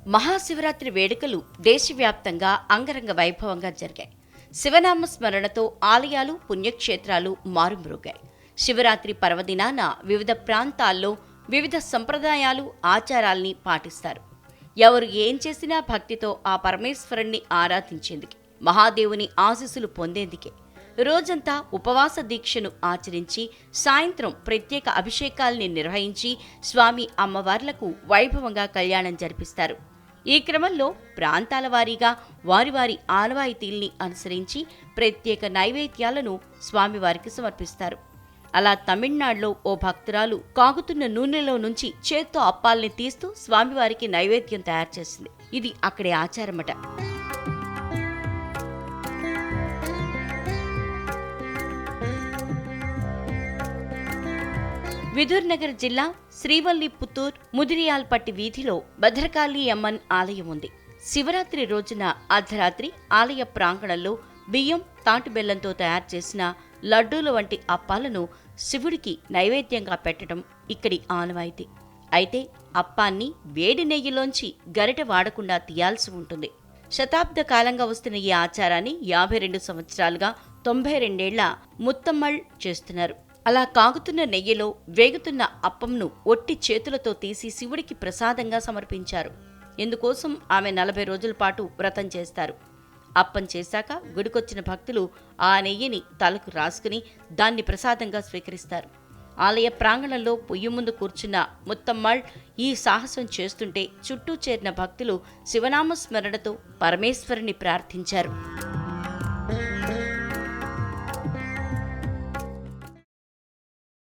మహాశివరాత్రి వేడుకలు దేశవ్యాప్తంగా అంగరంగ వైభవంగా జరిగాయి. శివనామ స్మరణతో ఆలయాలు, పుణ్యక్షేత్రాలు మారుమ్రోగాయి. శివరాత్రి పర్వదినాన వివిధ ప్రాంతాల్లో వివిధ సంప్రదాయాలు, ఆచారాల్ని పాటిస్తారు. ఎవరు ఏం చేసినా భక్తితో ఆ పరమేశ్వరుణ్ణి ఆరాధించేందుకే, మహాదేవుని ఆశీస్సులు పొందేందుకే రోజంతా ఉపవాస దీక్షను ఆచరించి సాయంత్రం ప్రత్యేక అభిషేకాల్ని నిర్వహించి స్వామి అమ్మవార్లకు వైభవంగా కళ్యాణం జరిపిస్తారు. ఈ క్రమంలో ప్రాంతాల వారీగా వారి వారి ఆనవాయితీల్ని అనుసరించి ప్రత్యేక నైవేద్యాలను స్వామివారికి సమర్పిస్తారు. అలా తమిళనాడులో ఓ భక్తురాలు కాగుతున్న నూనెలో నుంచి చేత్తో అప్పాల్ని తీస్తూ స్వామివారికి నైవేద్యం తయారు చేసింది. ఇది అక్కడి ఆచారమట. విదూర్నగర్ జిల్లా శ్రీవల్లిపుత్తూర్ ముదిరియాల్పట్టి వీధిలో భద్రకాళి అమ్మన్ ఆలయం ఉంది. శివరాత్రి రోజున అర్ధరాత్రి ఆలయ ప్రాంగణంలో బియ్యం, తాటిబెల్లంతో తయారు చేసిన లడ్డూల వంటి అప్పాలను శివుడికి నైవేద్యంగా పెట్టడం ఇక్కడి ఆనవాయితీ. అయితే అప్పాన్ని వేడి నెయ్యిలోంచి గరిట వాడకుండా తీయాల్సి ఉంటుంది. శతాబ్ద కాలంగా వస్తున్న ఈ ఆచారాన్ని 52 సంవత్సరాలుగా 92 ఏళ్ల ముత్తమ్మళ్ చేస్తున్నారు. అలా కాగుతున్న నెయ్యిలో వేగుతున్న అప్పంను ఒట్టి చేతులతో తీసి శివుడికి ప్రసాదంగా సమర్పించారు. ఇందుకోసం ఆమె 40 రోజుల పాటు వ్రతం చేస్తారు. అప్పం చేశాక గుడికొచ్చిన భక్తులు ఆ నెయ్యిని తలకు రాసుకుని దాన్ని ప్రసాదంగా స్వీకరిస్తారు. ఆలయ ప్రాంగణంలో పొయ్యి ముందు కూర్చున్న ముత్తమ్మళ్ ఈ సాహసం చేస్తుంటే చుట్టూ చేరిన భక్తులు శివనామ స్మరణతో పరమేశ్వరుని ప్రార్థించారు.